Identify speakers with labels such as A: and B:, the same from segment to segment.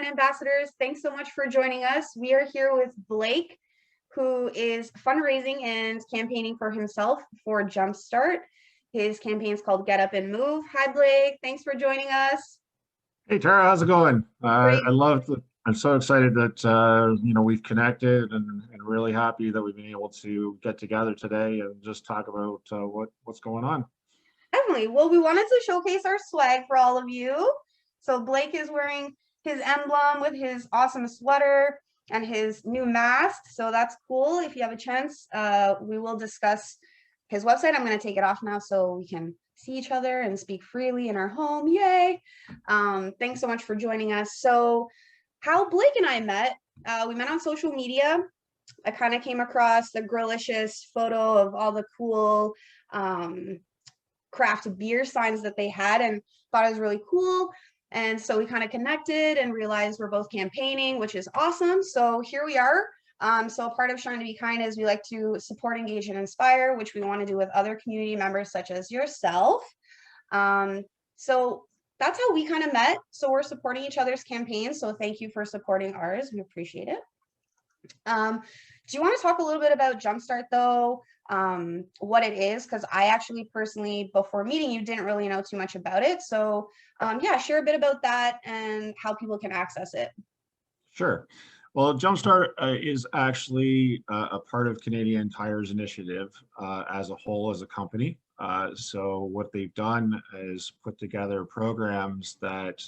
A: ambassadors, thanks so much for joining us. We are here with Blake, who is fundraising and campaigning for himself for Jumpstart. His campaign is called Get Up and Move. Hi, Blake. Thanks for joining us.
B: Hey Tara, how's it going?
A: Great.
B: I love that. I'm so excited that we've connected, and really happy that we've been able to get together today and just talk about what's going on.
A: Definitely. Well, we wanted to showcase our swag for all of you. So Blake is wearing his emblem with his awesome sweater and his new mask. So that's cool. If you have a chance, we will discuss his website. I'm going to take it off now so we can see each other and speak freely in our home. Yay. Thanks so much for joining us. So how Blake and I met, we met on social media. I kind of came across the Grilicious photo of all the cool craft beer signs that they had and thought it was really cool. And so we kind of connected and realized we're both campaigning, which is awesome. So here we are. So a part of Trying to Be Kind is we like to support, engage, and inspire, which we want to do with other community members such as yourself. So that's how we kind of met. So we're supporting each other's campaigns. So thank you for supporting ours. We appreciate it. Do you want to talk a little bit about Jumpstart though? What it is, because I actually personally, before meeting you, didn't really know too much about it. So yeah, share a bit about that and how people can access it.
B: Sure. Well, Jumpstart is actually a part of Canadian Tire's initiative as a whole, as a company. So what they've done is put together programs that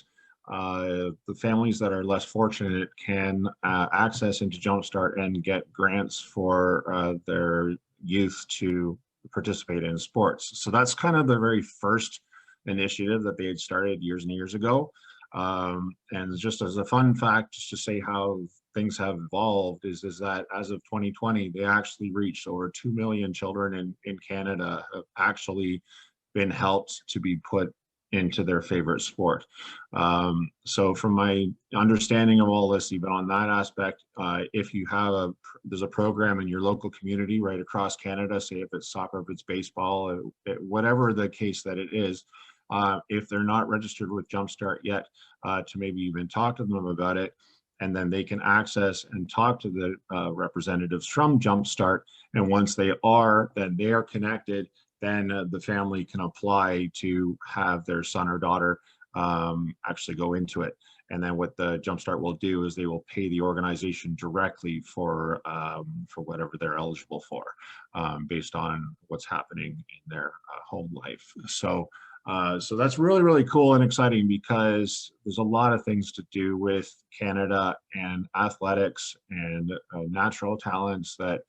B: the families that are less fortunate can access into Jumpstart and get grants for their youth to participate in sports. So that's kind of the very first initiative that they had started years and years ago. And just as a fun fact, just to say how things have evolved is that as of 2020, they actually reached over 2 million children in Canada have actually been helped to be put into their favorite sport. So from my understanding of all this, even on that aspect, if you have there's a program in your local community right across Canada, say if it's soccer, if it's baseball, whatever the case that it is, if they're not registered with Jumpstart yet, to maybe even talk to them about it, and then they can access and talk to the representatives from Jumpstart. And once they are, then they are connected, then the family can apply to have their son or daughter actually go into it. And then what the Jumpstart will do is they will pay the organization directly for whatever they're eligible for, based on what's happening in their home life. So that's really, really cool and exciting, because there's a lot of things to do with Canada and athletics and natural talents that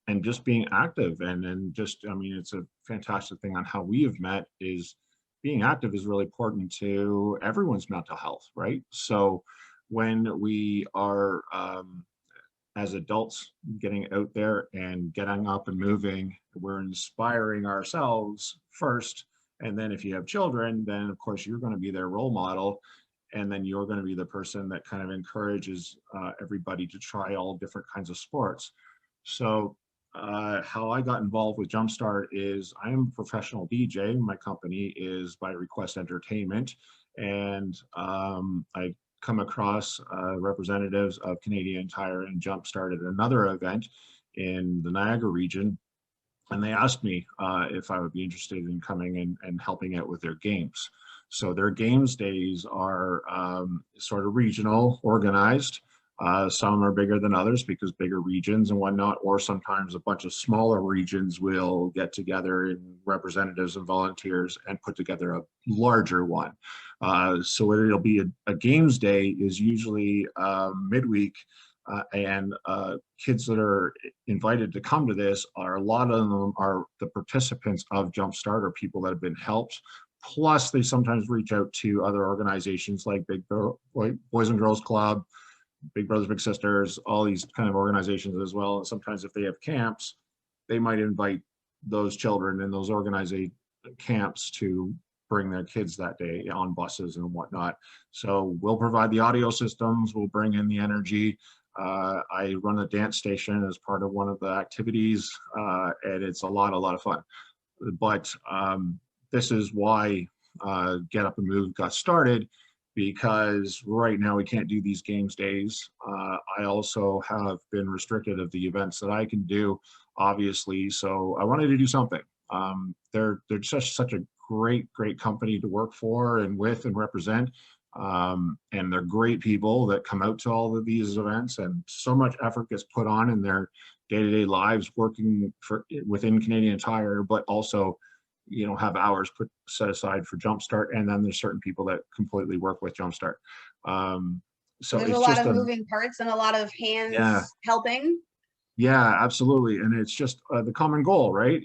B: and just being active and just, I mean, it's a fantastic thing on how we have met is being active is really important to everyone's mental health, right? So when we are as adults getting out there and getting up and moving, we're inspiring ourselves first. And then if you have children, then of course you're going to be their role model. And then you're going to be the person that kind of encourages everybody to try all different kinds of sports. So how I got involved with Jumpstart is I am a professional DJ. My company is By Request Entertainment. And I come across representatives of Canadian Tire and Jumpstart at another event in the Niagara region. And they asked me if I would be interested in coming and helping out with their games. So their games days are sort of regional organized. Some are bigger than others because bigger regions and whatnot, or sometimes a bunch of smaller regions will get together and representatives and volunteers and put together a larger one. So it'll be a games day is usually midweek, and kids that are invited to come to this are a lot of them are the participants of Jumpstart or people that have been helped. Plus, they sometimes reach out to other organizations like Boys and Girls Club, Big Brothers Big Sisters, all these kind of organizations as well. And sometimes if they have camps, they might invite those children in those organized camps to bring their kids that day on buses and whatnot. So we'll provide the audio systems, we'll bring in the energy. I run a dance station as part of one of the activities, and it's a lot of fun. But this is why Get Up and Move got started, because right now we can't do these games days. I also have been restricted of the events that I can do, obviously. So I wanted to do something. They're just such a great company to work for and with and represent. And they're great people that come out to all of these events, and so much effort gets put on in their day-to-day lives working for within Canadian Tire, but also, you know, have hours set aside for Jumpstart. And then there's certain people that completely work with Jumpstart.
A: So
B: So
A: there's a
B: it's
A: lot
B: just
A: of
B: a,
A: moving parts and a lot of
B: yeah,
A: hands helping.
B: yeah, absolutely. And it's just the common goal, right?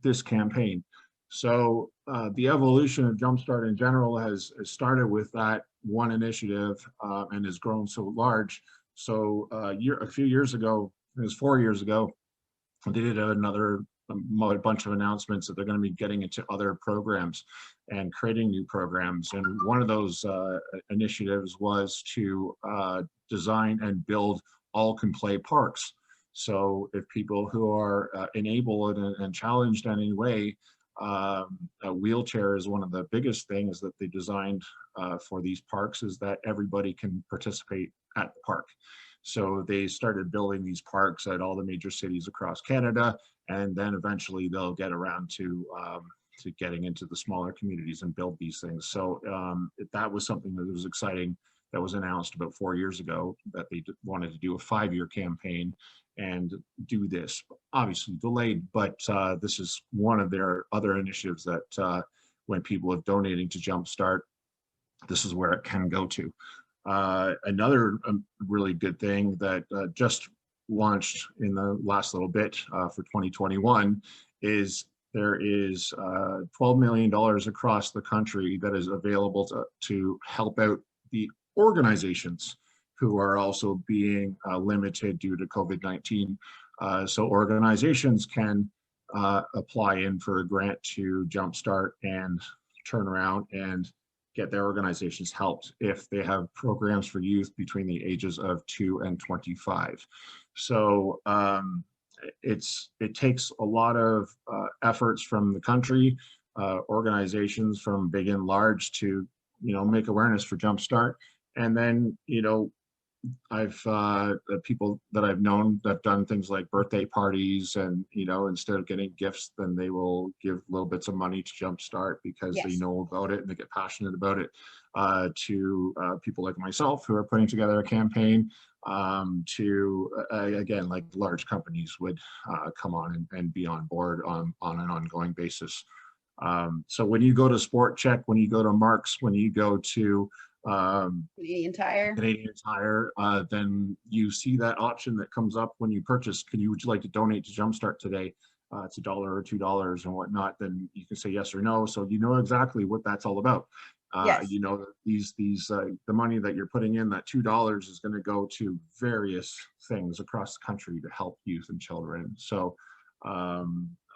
B: This campaign. So the evolution of Jumpstart in general has started with that one initiative, and has grown so large. So a few years ago, it was 4 years ago, they did another bunch of announcements that they're going to be getting into other programs and creating new programs. And one of those initiatives was to design and build all can play parks. So if people who are enabled and challenged in any way, a wheelchair is one of the biggest things that they designed for these parks, is that everybody can participate at the park. So they started building these parks at all the major cities across Canada, and then eventually they'll get around to getting into the smaller communities and build these things. So that was something that was exciting, that was announced about 4 years ago, that they wanted to do a 5-year campaign and do this. Obviously delayed, but this is one of their other initiatives that when people are donating to Jumpstart, this is where it can go to. Another really good thing that just launched in the last little bit for 2021 is there is $12 million across the country that is available to help out the organizations who are also being limited due to COVID-19. So organizations can apply in for a grant to Jumpstart and turn around and get their organizations helped if they have programs for youth between the ages of 2 and 25. So it takes a lot of efforts from the country, organizations from big and large to, you know, make awareness for Jumpstart. And then, you know, I've people that I've known that have done things like birthday parties, and, you know, instead of getting gifts, then they will give little bits of money to Jumpstart because they
A: Yes.
B: know about it and they get passionate about it, to people like myself who are putting together a campaign, to again, like large companies would come on and be on board on an ongoing basis. So when you go to Sport Check, when you go to Marks, when you go to
A: Canadian Tire.
B: Canadian Tire, then you see that option that comes up when you purchase. Would you like to donate to Jumpstart today? It's $1 or $2 and whatnot. Then you can say yes or no. So you know exactly what that's all about.
A: Yes.
B: You know that the money that you're putting in, that $2 is going to go to various things across the country to help youth and children. So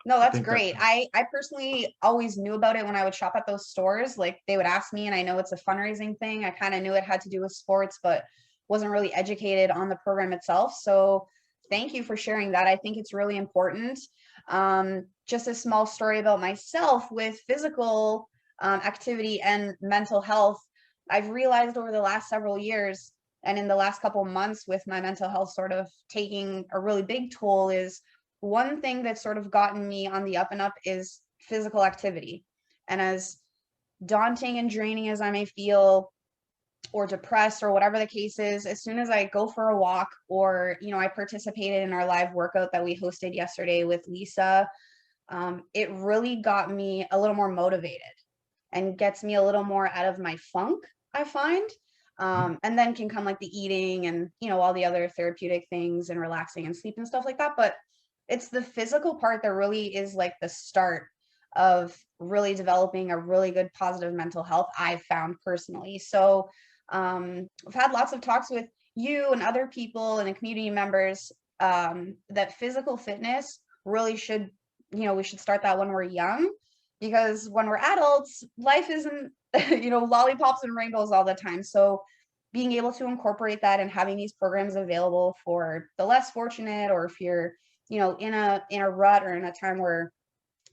A: No,
B: I
A: that's
B: think that,
A: great. I personally always knew about it when I would shop at those stores. Like they would ask me, and I know it's a fundraising thing. I kind of knew it had to do with sports, but wasn't really educated on the program itself. So thank you for sharing that. I think it's really important. Just a small story about myself with physical activity and mental health. I've realized over the last several years and in the last couple months with my mental health sort of taking a really big toll is one thing that's sort of gotten me on the up and up is physical activity. And as daunting and draining as I may feel, or depressed, or whatever the case is, as soon as I go for a walk, or, you know, I participated in our live workout that we hosted yesterday with Lisa, it really got me a little more motivated and gets me a little more out of my funk, I find. And then can come like the eating and, you know, all the other therapeutic things and relaxing and sleep and stuff like that. But it's the physical part that really is like the start of really developing a really good positive mental health, I've found personally. So I've had lots of talks with you and other people and the community members, that physical fitness really should, you know, we should start that when we're young, because when we're adults, life isn't, you know, lollipops and rainbows all the time. So being able to incorporate that and having these programs available for the less fortunate, or if you're, you know, in a rut or in a time where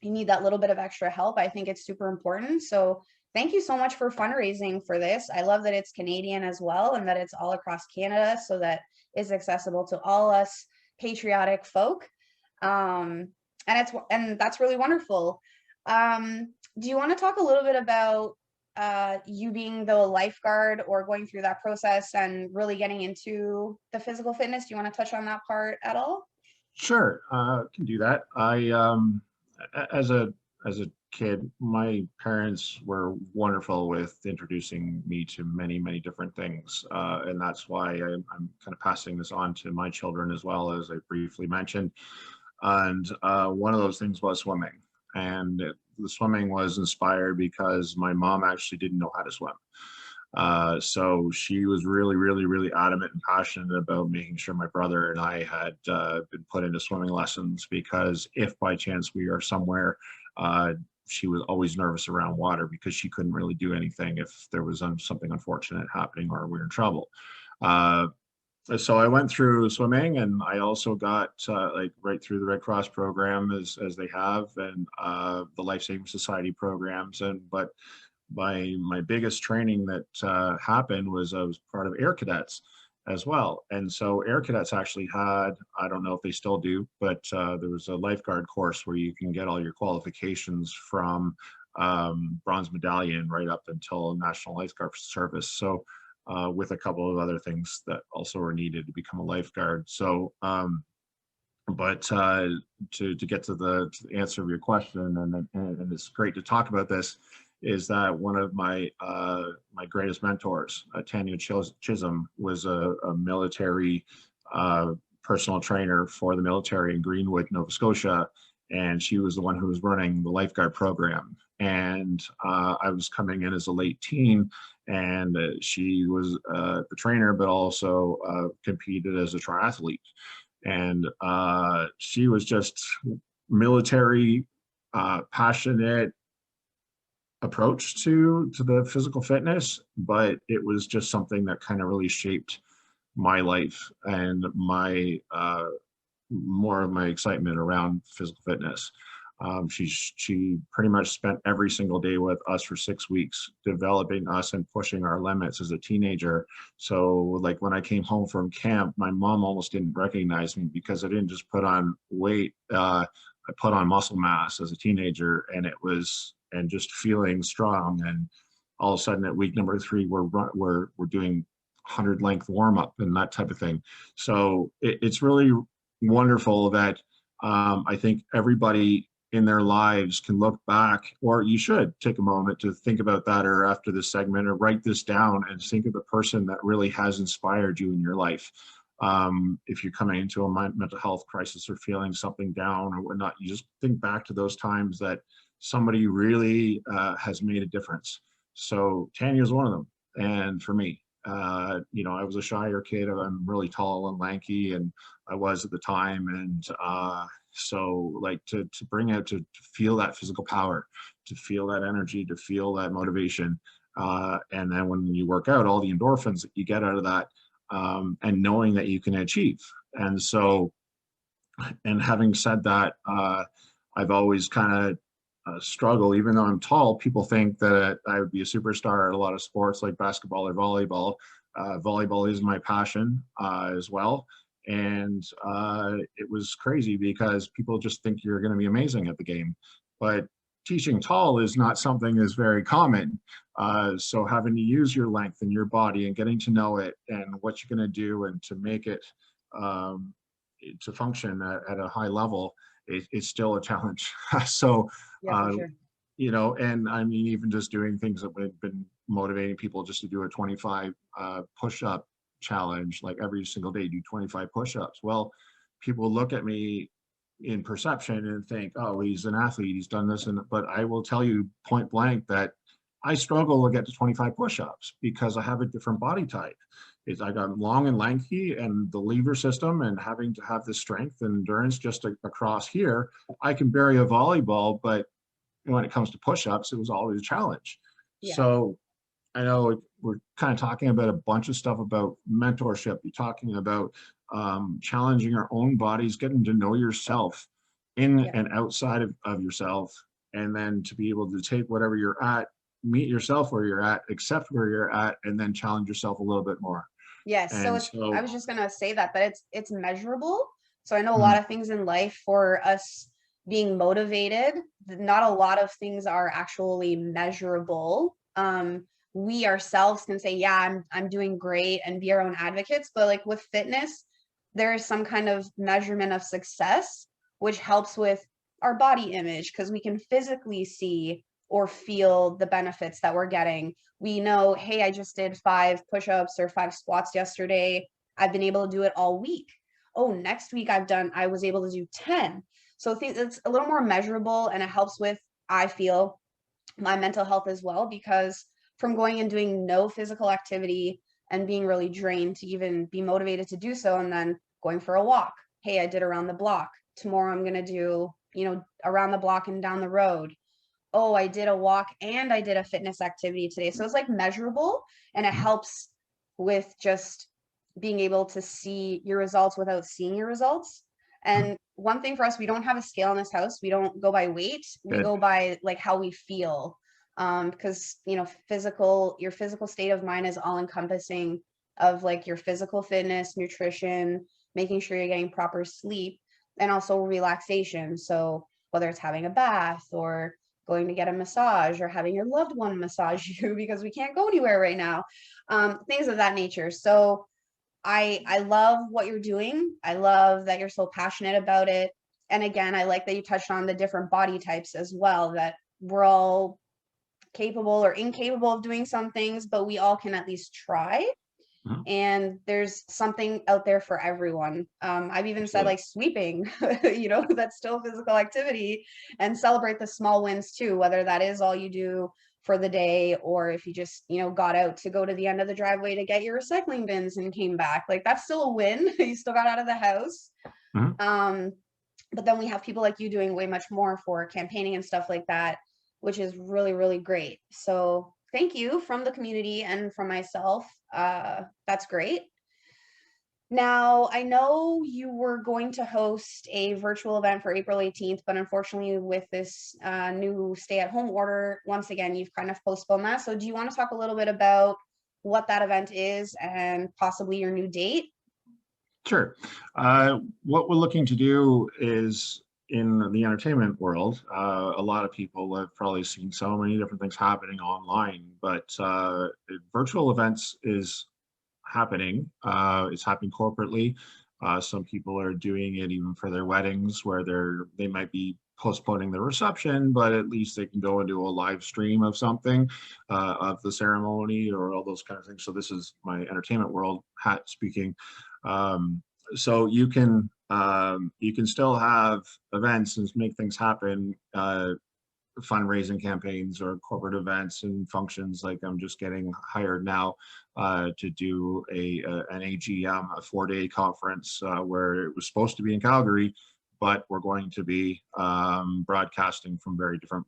A: you need that little bit of extra help, I think it's super important. So Thank you so much for fundraising for this. I love that it's Canadian as well and that it's all across Canada so that it's accessible to all us patriotic folk. And that's really wonderful. Do you want to talk a little bit about you being the lifeguard or going through that process and really getting into the physical fitness? Do you want to touch on that part at all?
B: Sure, can do that. As a kid, my parents were wonderful with introducing me to many, many different things, and that's why I'm kind of passing this on to my children as well, as I briefly mentioned. And one of those things was swimming, and the swimming was inspired because my mom actually didn't know how to swim. So she was really, really, really adamant and passionate about making sure my brother and I had been put into swimming lessons, because if by chance we are somewhere, she was always nervous around water because she couldn't really do anything if there was something unfortunate happening or we were in trouble. Uh, so I went through swimming, and I also got like right through the Red Cross program as they have, and the Life Saving Society programs. And but my biggest training that happened was I was part of Air Cadets as well. And so Air Cadets actually had, I don't know if they still do, but there was a lifeguard course where you can get all your qualifications from bronze medallion right up until National Lifeguard Service. So with a couple of other things that also were needed to become a lifeguard. So but to get to the answer of your question, and it's great to talk about this, is that one of my my greatest mentors, Tanya Chisholm, was a military personal trainer for the military in Greenwood, Nova Scotia, and she was the one who was running the lifeguard program. And I was coming in as a late teen, and she was the trainer, but also competed as a triathlete. And she was just military, passionate approach to the physical fitness, but it was just something that kind of really shaped my life and my more of my excitement around physical fitness. She pretty much spent every single day with us for 6 weeks, developing us and pushing our limits as a teenager. So like when I came home from camp, my mom almost didn't recognize me because I didn't just put on weight. I put on muscle mass as a teenager, and it was, and just feeling strong. And all of a sudden at week number 3, we're doing 100 length warm up and that type of thing. So it's really wonderful that I think everybody in their lives can look back, or you should take a moment to think about that, or after this segment, or write this down and think of the person that really has inspired you in your life. If you're coming into a mental health crisis or feeling something down or whatnot, you just think back to those times that somebody really has made a difference. So Tanya is one of them. And for me, you know, I was a shyer kid. I'm really tall and lanky, and I was at the time. And so like to bring out, to feel that physical power, to feel that energy, to feel that motivation. And then when you work out, all the endorphins that you get out of that, and knowing that you can achieve. And so, and having said that, I've always kind of struggle, even though I'm tall. People think that I would be a superstar at a lot of sports like basketball or volleyball. Volleyball is my passion as well. And it was crazy because people just think you're going to be amazing at the game. But teaching tall is not something that's very common. So having to use your length and your body and getting to know it and what you're going to do and to make it to function at a high level, it's still a challenge. So,
A: Yeah, for sure.
B: you know, and I mean, even just doing things that we've been motivating people just to do a 25 push-up challenge, like every single day, do 25 push-ups. Well, people look at me in perception and think, oh, he's an athlete, he's done this. But I will tell you point blank that I struggle to get to 25 push-ups because I have a different body type. I got long and lanky, and the lever system, and having to have the strength and endurance just across here. I can bury a volleyball, but when it comes to push-ups, it was always a challenge.
A: Yeah.
B: So I know we're kind of talking about a bunch of stuff about mentorship. You're talking about challenging our own bodies, getting to know yourself in
A: Yeah.
B: and outside of yourself, and then to be able to take whatever you're at meet yourself where you're at, accept where you're at, and then challenge yourself a little bit more.
A: Yes, so
B: And
A: it's, I
B: so,
A: was just gonna say that, but it's measurable. So I know a lot
B: mm,
A: of things in life for us being motivated, not a lot of things are actually measurable. We ourselves can say, yeah, I'm doing great and be our own advocates, but like with fitness, there is some kind of measurement of success, which helps with our body image because we can physically see or feel the benefits that we're getting. We know, hey, I just did 5 push-ups or 5 squats yesterday. I've been able to do it all week. Oh, next week I was able to do 10. So I think it's a little more measurable and it helps with, I feel, my mental health as well, because from going and doing no physical activity and being really drained to even be motivated to do so, and then going for a walk. Hey, I did around the block. Tomorrow I'm going to do, around the block and down the road. Oh, I did a walk and I did a fitness activity today. So it's like measurable and it
B: mm,
A: helps with just being able to see your results without seeing your results.
B: mm,
A: And one thing for us, we don't have a scale in this house. We don't go by weight. We
B: good.
A: go by like how we feel. Because your physical state of mind is all encompassing of like your physical fitness, nutrition, making sure you're getting proper sleep, and also relaxation. So whether it's having a bath or going to get a massage or having your loved one massage you because we can't go anywhere right now, things of that nature. So I love what you're doing. I love that you're so passionate about it. And again, I like that you touched on the different body types as well, that we're all capable or incapable of doing some things, but we all can at least try.
B: Mm,
A: And there's something out there for everyone. I've even said
B: absolutely.
A: like sweeping, that's still physical activity, and celebrate the small wins too, whether that is all you do for the day or if you just, got out to go to the end of the driveway to get your recycling bins and came back. Like that's still a win. You still got out of the house.
B: Mm.
A: Um, but then we have people like you doing way much more for campaigning and stuff like that, which is really, really great. So thank you from the community and from myself. That's great. Now, I know you were going to host a virtual event for April 18th, but unfortunately, with this new stay-at-home order, once again, you've kind of postponed that. So, do you want to talk a little bit about what that event is and possibly your new date?
B: Sure. What we're looking to do is in the entertainment world, a lot of people have probably seen so many different things happening online, but virtual events is happening. It's happening corporately. Some people are doing it even for their weddings, where they might be postponing the reception, but at least they can go and do a live stream of something, of the ceremony or all those kind of things. So this is my entertainment world hat speaking. Um, so you can still have events and make things happen. Fundraising campaigns or corporate events and functions. Like I'm just getting hired now to do an AGM, a 4-day conference where it was supposed to be in Calgary, but we're going to be broadcasting from very different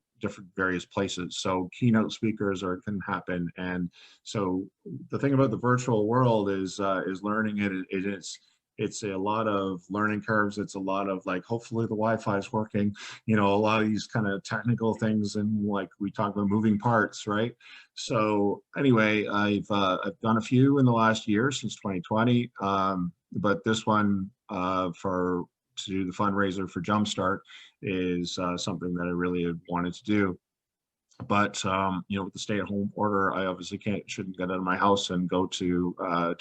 B: various places. So keynote speakers can happen, and so the thing about the virtual world is learning it. It's a lot of learning curves. It's a lot of like, hopefully the Wi-Fi is working, a lot of these kind of technical things, and like we talk about moving parts, right? So anyway, I've done a few in the last year since 2020, but this one to do the fundraiser for Jumpstart is something that I really had wanted to do. But with the stay-at-home order, I obviously shouldn't get out of my house and go to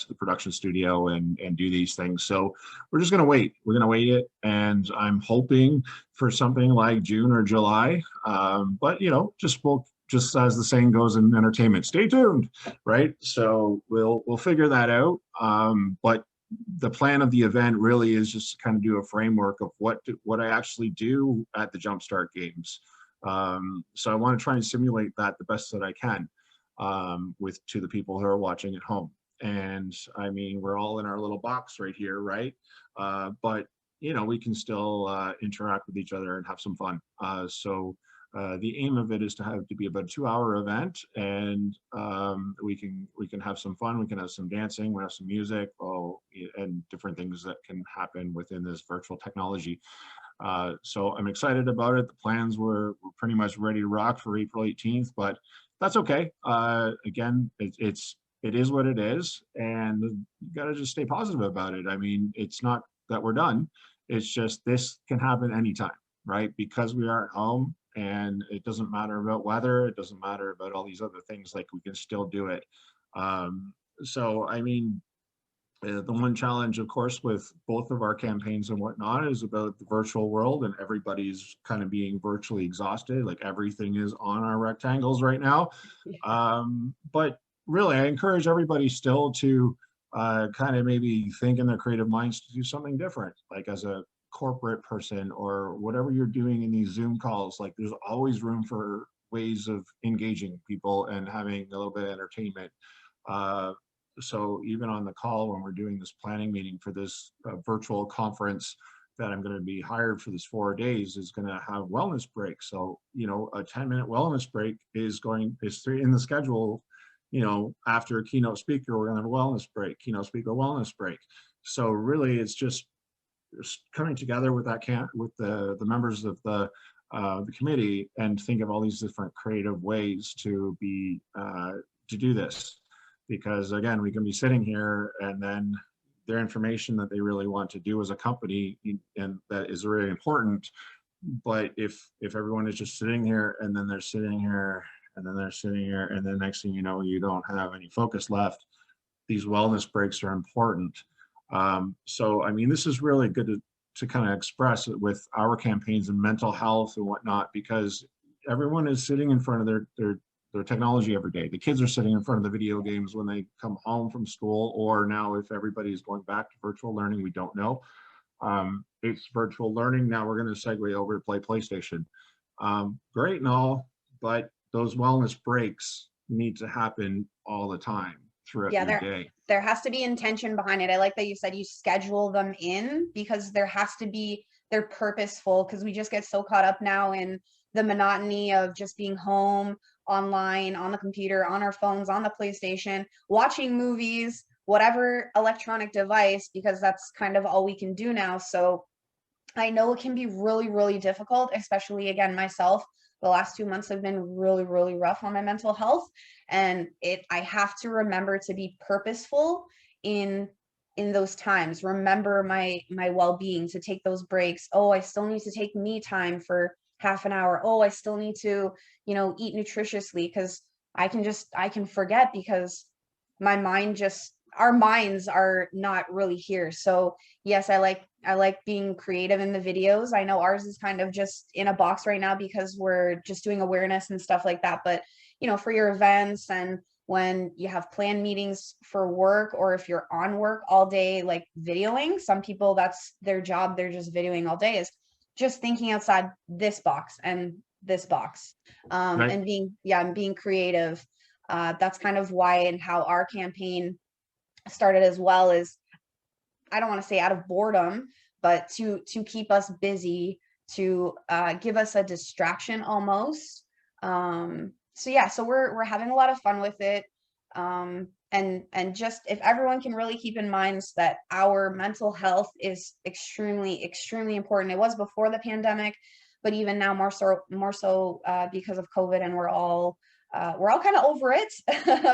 B: the production studio and do these things. So we're just gonna wait. We're gonna wait it, and I'm hoping for something like June or July. But just as the saying goes in entertainment, stay tuned, right? So we'll figure that out. But the plan of the event really is just to kind of do a framework of what I actually do at the Jumpstart Games. So I want to try and simulate that the best that I can to the people who are watching at home. And I mean, we're all in our little box right here, right? But we can still interact with each other and have some fun. So the aim of it is to be about a 2-hour event, and we can have some fun. We can have some dancing, we have some music, and different things that can happen within this virtual technology. So I'm excited about it. The plans were pretty much ready to rock for April 18th, but that's okay. Again, it is what it is, and you got to just stay positive about it. I mean, it's not that we're done. It's just this can happen anytime, right? Because we are at home, and it doesn't matter about weather. It doesn't matter about all these other things. Like we can still do it. So, I mean, the one challenge, of course, with both of our campaigns and whatnot is about the virtual world, and everybody's kind of being virtually exhausted. Like everything is on our rectangles right now. But really, I encourage everybody still to kind of maybe think in their creative minds to do something different, like as a corporate person or whatever you're doing in these Zoom calls. Like there's always room for ways of engaging people and having a little bit of entertainment. Uh, so even on the call when we're doing this planning meeting for this virtual conference that I'm going to be hired for this 4 days is going to have wellness breaks. So, you know, a 10-minute wellness break is three in the schedule. You know, after a keynote speaker, we're going to have a wellness break, keynote speaker, wellness break. So really it's just coming together with with the members of the committee and think of all these different creative ways to do this. Because again, we can be sitting here and then their information that they really want to do as a company, and that is really important. But if everyone is just sitting here and then they're sitting here and then they're sitting here and then next thing you know, you don't have any focus left, these wellness breaks are important. So, I mean, this is really good to kind of express it with our campaigns and mental health and whatnot, because everyone is sitting in front of their technology every day. The kids are sitting in front of the video games when they come home from school, or now if everybody's going back to virtual learning, we don't know. It's virtual learning. Now we're going to segue over to play PlayStation. Great and all, but those wellness breaks need to happen all the time throughout
A: Yeah,
B: your day.
A: there has to be intention behind it. I like that you said you schedule them in, because there has to be, they're purposeful, because we just get so caught up now in the monotony of just being home, online, on the computer, on our phones, on the PlayStation, watching movies, whatever electronic device, because that's kind of all we can do now. So I know it can be really, really difficult, especially again, myself. The last 2 months have been really, really rough on my mental health. And I have to remember to be purposeful in those times. Remember my well-being, to take those breaks. Oh, I still need to take me time for half an hour. Oh, I still need to, eat nutritiously, because I can forget, because our minds are not really here. So yes, I like being creative in the videos. I know ours is kind of just in a box right now because we're just doing awareness and stuff like that. But, for your events and when you have planned meetings for work, or if you're on work all day, like videoing, some people, that's their job. They're just videoing all day, is just thinking outside this box and this box,
B: Right.
A: and being creative. That's kind of why and how our campaign started as well, is I don't want to say out of boredom, but to keep us busy, to give us a distraction almost. So yeah, so we're having a lot of fun with it. And just if everyone can really keep in mind that our mental health is extremely, extremely important. It was before the pandemic, but even now more so because of COVID, and we're all kind of over it,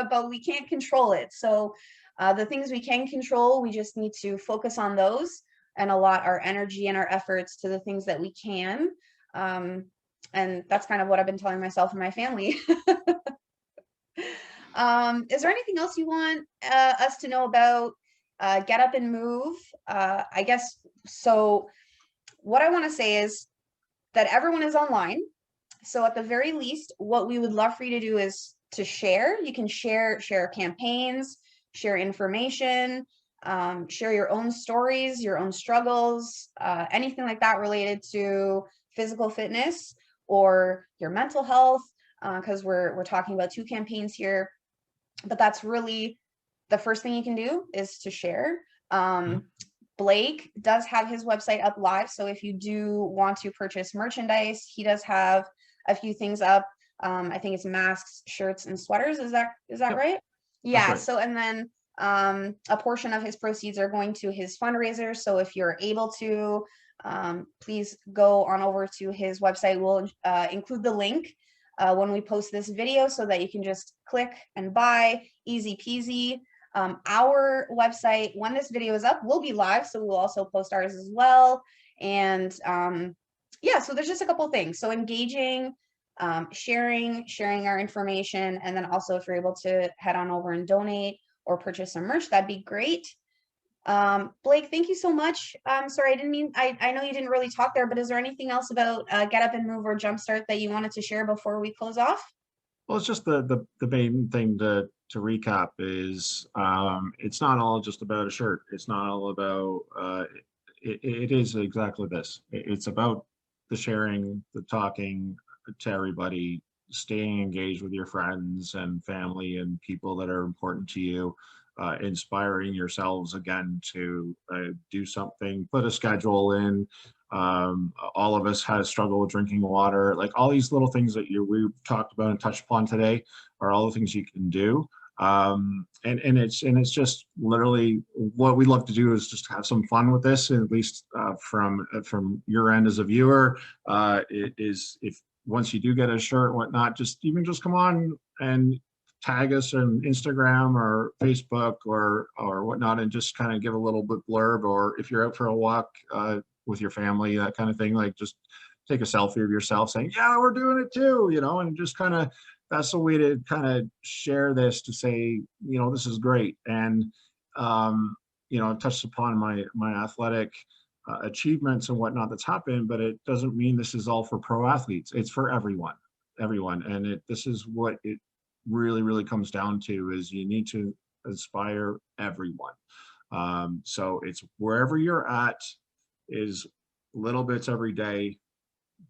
A: but we can't control it. So the things we can control, we just need to focus on those and allot our energy and our efforts to the things that we can. And that's kind of what I've been telling myself and my family. Is there anything else you want us to know about Get Up and Move? I guess so. What I want to say is that everyone is online. So at the very least, what we would love for you to do is to share. You can share campaigns, share information, share your own stories, your own struggles, anything like that related to physical fitness or your mental health, because we're talking about 2 campaigns here. But that's really the first thing you can do, is to share. Blake does have his website up live, so if you do want to purchase merchandise, he does have a few things up. I think it's masks, shirts, and sweaters. Is that
B: Yep,
A: right?
B: that's
A: Yeah.
B: right.
A: So, and then a portion of his proceeds are going to his fundraiser. So if you're able to, please go on over to his website. We'll include the link when we post this video so that you can just click and buy, easy peasy. Our website, when this video is up, will be live, so we'll also post ours as well. And yeah, so there's just a couple things. So engaging, sharing our information, and then also if you're able to head on over and donate or purchase some merch, that'd be great. Blake, thank you so much. Sorry, I know you didn't really talk there, but is there anything else about Get Up and Move or Jumpstart that you wanted to share before we close off?
B: Well, it's just the main thing to recap is it's not all just about a shirt. It's not all about it is exactly this. It's about the sharing, the talking to everybody, staying engaged with your friends and family and people that are important to you, inspiring yourselves again to do something, put a schedule in. All of us has struggled with drinking water. Like all these little things that we talked about and touched upon today are all the things you can do. And it's just literally what we love to do is just have some fun with this, and at least from your end as a viewer, it is, if once you do get a shirt and whatnot, just come on and tag us on Instagram or Facebook or whatnot, and just kind of give a little bit blurb, or if you're out for a walk with your family, that kind of thing, like just take a selfie of yourself saying, yeah, we're doing it too, and just kind of, that's the way to kind of share this, to say, this is great. And I've touched upon my athletic achievements and whatnot that's happened, but it doesn't mean this is all for pro athletes. It's for everyone. And this is what it really, really comes down to, is you need to inspire everyone. So it's wherever you're at, is little bits every day,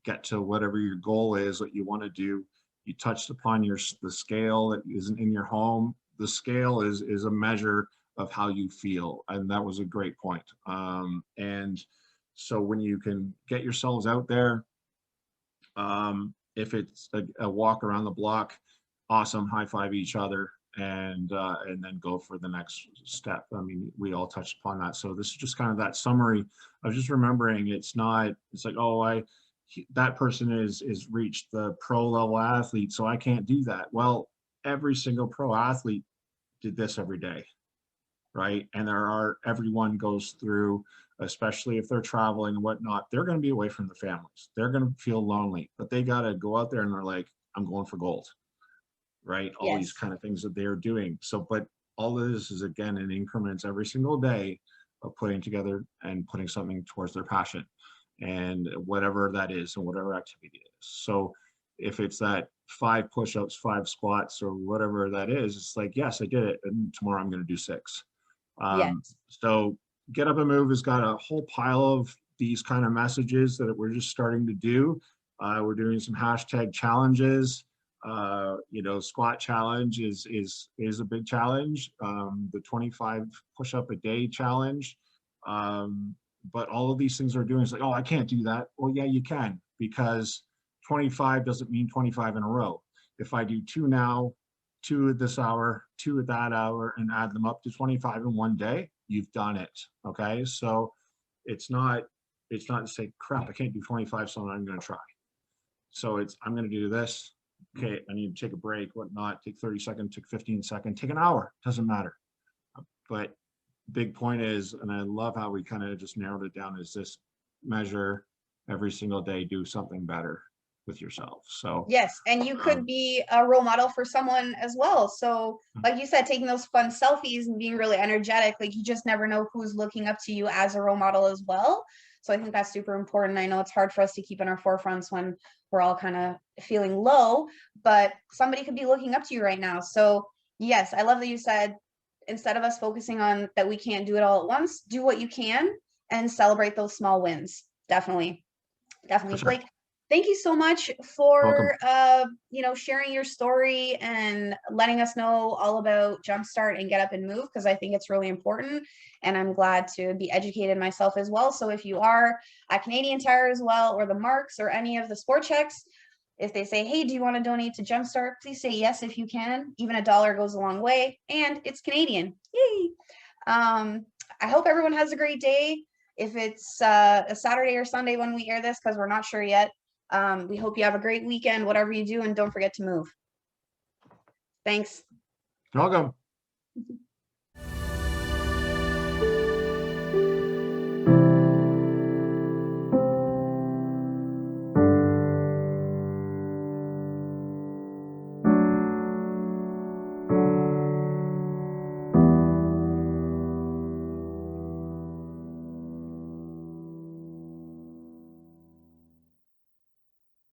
B: get to whatever your goal is, what you want to do. You touched upon the scale that isn't in your home. The scale is a measure of how you feel, and that was a great point. And so when you can get yourselves out there, if it's a walk around the block, awesome, high five each other, and then go for the next step. I mean, we all touched upon that. So this is just kind of that summary of just remembering, it's like, oh, that person is reached the pro level athlete, so I can't do that. Well, every single pro athlete did this every day, right? And everyone goes through, especially if they're traveling and whatnot, they're going to be away from the families. They're going to feel lonely, but they got to go out there and they're like, I'm going for gold, right? All
A: Yes.
B: these kind of things that they're doing. So, but all of this is, again, in increments every single day of putting together and putting something towards their passion, and whatever that is and whatever activity it is. So if it's that 5 push-ups, 5 squats, or whatever that is, it's like, yes, I did it, and tomorrow I'm going to do 6.
A: Yes.
B: So Get Up and Move has got a whole pile of these kind of messages that we're just starting to do. We're doing some hashtag challenges. Squat challenge is a big challenge. The 25 push-up a day challenge. But all of these things are doing is like, oh, I can't do that. Well, yeah, you can, because 25 doesn't mean 25 in a row. If I do 2 now, 2 at this hour, 2 at that hour, and add them up to 25 in one day, you've done it. Okay. So it's not to say, crap, I can't do 25, so I'm going to try. So I'm going to do this. Okay. I need to take a break, whatnot, take 30 seconds, take 15 seconds, take an hour, doesn't matter. But big point is, and I love how we kind of just narrowed it down, is this measure every single day, do something better with yourself. So
A: yes, and you could be a role model for someone as well. So like you said, taking those fun selfies and being really energetic, like you just never know who's looking up to you as a role model as well. So I think that's super important. I know it's hard for us to keep in our forefronts when we're all kind of feeling low, but somebody could be looking up to you right now. So yes, I love that you said, instead of us focusing on that we can't do it all at once, do what you can and celebrate those small wins. Definitely.
B: for sure.
A: Blake, thank you so much
B: Welcome.
A: for sharing your story and letting us know all about Jumpstart and Get Up and Move, because I think it's really important, and I'm glad to be educated myself as well. So if you are at Canadian Tire as well, or the Marks, or any of the Sport Checks, if they say, hey, do you want to donate to Jumpstart, please say yes if you can. Even $1 goes a long way, and it's Canadian. Yay! I hope everyone has a great day. If it's a Saturday or Sunday when we air this, because we're not sure yet, We hope you have a great weekend, whatever you do, and don't forget to move. Thanks.
B: Welcome.